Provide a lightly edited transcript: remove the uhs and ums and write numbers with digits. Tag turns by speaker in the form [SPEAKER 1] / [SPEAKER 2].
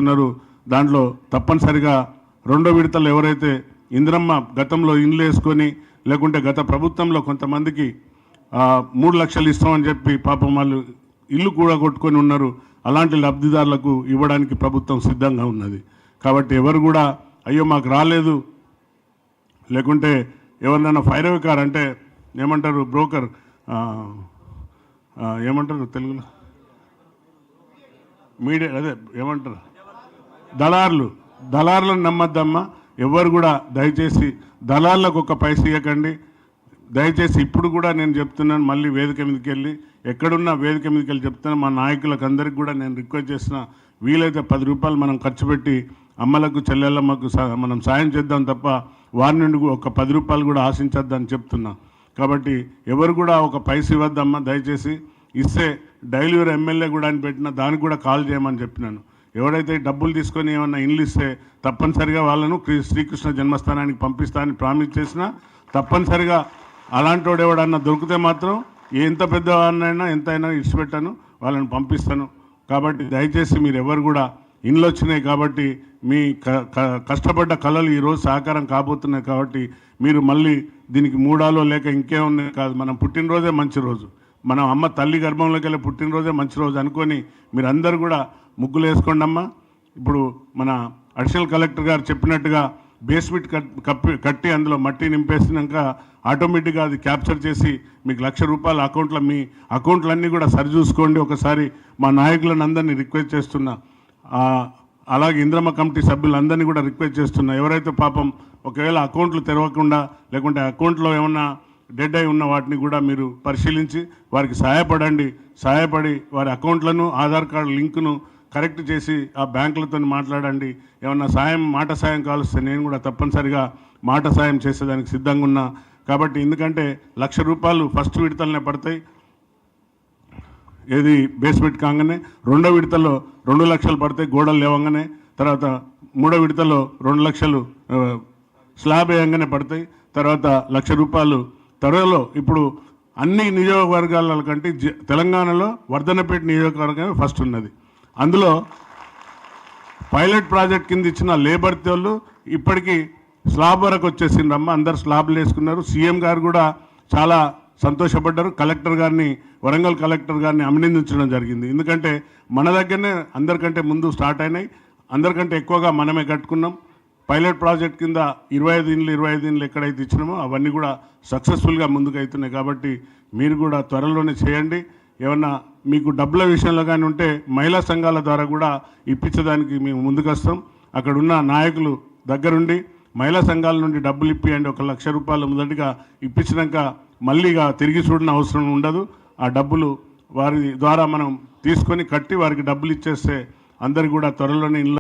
[SPEAKER 1] ఉన్నారు. దాంట్లో తప్పనిసరిగా రెండో విడతలు ఎవరైతే ఇందిరమ్మ గతంలో ఇండ్లు వేసుకొని లేకుంటే గత ప్రభుత్వంలో కొంతమందికి 3 లక్షలు ఇస్తామని చెప్పి పాపం వాళ్ళు ఇల్లు కూడా కొట్టుకొని ఉన్నారు. అలాంటి లబ్ధిదారులకు ఇవ్వడానికి ప్రభుత్వం సిద్ధంగా ఉన్నది. కాబట్టి ఎవరు కూడా అయ్యో మాకు రాలేదు, లేకుంటే ఎవరినైనా ఫైర్ కార్ అంటే ఏమంటారు బ్రోకర్, ఏమంటారు తెలుగులో మీడియా, అదే ఏమంటారు దళారులను నమ్మద్దమ్మా. ఎవరు కూడా దయచేసి దళార్లకు ఒక పైస ఇవ్వకండి. దయచేసి ఇప్పుడు కూడా నేను చెప్తున్నాను, మళ్ళీ వేదిక మీదకి వెళ్ళి ఎక్కడున్నా వేదిక మీదకి వెళ్ళి చెప్తున్నాను. మా నాయకులకు అందరికి కూడా నేను రిక్వెస్ట్ చేసిన, వీలైతే 10 రూపాయలు మనం ఖర్చు పెట్టి అమ్మలకు చెల్లెళ్ళమ్మకు మనం సాయం చేద్దాం తప్ప వారి నుండి ఒక 10 రూపాయలు కూడా ఆశించద్దని చెప్తున్నా. కాబట్టి ఎవరు కూడా ఒక పైస ఇవ్వద్దమ్మా దయచేసి. ఇస్తే డైలీవర్ ఎమ్మెల్యే కూడా అని పెట్టినా దానికి కూడా కాల్ చేయమని చెప్పినాను. ఎవరైతే డబ్బులు తీసుకొని ఏమన్నా ఇండ్లు ఇస్తే తప్పనిసరిగా వాళ్ళను శ్రీకృష్ణ జన్మస్థానానికి పంపిస్తానని ప్రామిస్ చేసినా, తప్పనిసరిగా అలాంటి వాడు ఎవడన్నా దొరికితే మాత్రం ఎంత పెద్దవాడినైనా ఎంతైనా ఇచ్చిపెట్టాను, వాళ్ళని పంపిస్తాను. కాబట్టి దయచేసి మీరు ఎవరు కూడా ఇండ్లు వచ్చినాయి కాబట్టి మీ కష్టపడ్డ కళలు ఈరోజు సాకారం కాబోతున్నాయి. కాబట్టి మీరు మళ్ళీ దీనికి మూడాలో లేక ఇంకేమున్నాయి కాదు, మనం పుట్టినరోజే మంచి రోజు, మనం అమ్మ తల్లి గర్భంలోకి వెళ్ళి పుట్టినరోజే మంచి రోజు అనుకొని మీరందరూ కూడా ముగ్గులు వేసుకోండి అమ్మా. ఇప్పుడు మన అడిషనల్ కలెక్టర్ గారు చెప్పినట్టుగా బేస్మెంట్ కట్టి అందులో మట్టి నింపేసినాక ఆటోమేటిక్గా అది క్యాప్చర్ చేసి మీకు ₹1,00,000 అకౌంట్లో, మీ అకౌంట్లన్నీ కూడా సరిచూసుకోండి. ఒకసారి మా నాయకులను అందరినీ రిక్వెస్ట్ చేస్తున్నా, అలాగే ఇంద్రమ్మ కమిటీ సభ్యులందరినీ కూడా రిక్వెస్ట్ చేస్తున్నా. ఎవరైతే పాపం ఒకవేళ అకౌంట్లు తెరవకుండా లేకుంటే అకౌంట్లో ఏమన్నా డెడ్ అయి ఉన్న వాటిని కూడా మీరు పరిశీలించి వారికి సహాయపడి వారి అకౌంట్లను ఆధార్ కార్డు లింకును కరెక్ట్ చేసి ఆ బ్యాంకులతో మాట్లాడండి. ఏమన్నా మాట సాయం కావాల్స్తే నేను కూడా తప్పనిసరిగా మాట సాయం చేసేదానికి సిద్ధంగా ఉన్నా. కాబట్టి ఎందుకంటే ₹1,00,000 ఫస్ట్ విడతలనే పడతాయి, ఏది బేస్మెంట్ కాగానే. రెండో విడతలో 2 లక్షలు పడతాయి గోడలు లేవంగానే. తర్వాత మూడో విడతలో 2 లక్షలు స్లాబ్ వేయంగానే పడతాయి. తర్వాత ₹1,00,000 త్వరలో. ఇప్పుడు అన్ని నియోజకవర్గాల కంటే తెలంగాణలో వర్ధన్నపేట నియోజకవర్గమే ఫస్ట్ ఉన్నది. అందులో పైలట్ ప్రాజెక్ట్ కింద ఇచ్చిన లేబర్ తోళ్ళు ఇప్పటికీ స్లాబ్ వరకు వచ్చేసిండ్రమ్మ, అందరు స్లాబ్లు వేసుకున్నారు. సీఎం గారు కూడా చాలా సంతోషపడ్డారు. వరంగల్ కలెక్టర్ గారిని అభినందించడం జరిగింది. ఎందుకంటే మన దగ్గరనే అందరికంటే ముందు స్టార్ట్ అయినాయి, అందరికంటే ఎక్కువగా మనమే కట్టుకున్నాం. పైలట్ ప్రాజెక్ట్ కింద 25 ఇండ్లు ఎక్కడైతే ఇచ్చినామో అవన్నీ కూడా సక్సెస్ఫుల్గా ముందుకు అవుతున్నాయి. కాబట్టి మీరు కూడా త్వరలోనే చేయండి. ఏమన్నా మీకు డబ్బుల విషయంలో కానీ ఉంటే మహిళా సంఘాల ద్వారా కూడా ఇప్పించడానికి మేము ముందుకు వస్తాం. అక్కడ ఉన్న నాయకులు దగ్గరుండి మహిళా సంఘాల నుండి డబ్బులు ఇప్పియండి. ₹1,00,000 మొదటిగా ఇప్పించినాక మళ్ళీగా తిరిగి చూడని అవసరం ఉండదు. ఆ డబ్బులు వారి ద్వారా మనం తీసుకొని కట్టి వారికి డబ్బులు ఇచ్చేస్తే అందరు కూడా త్వరలోనే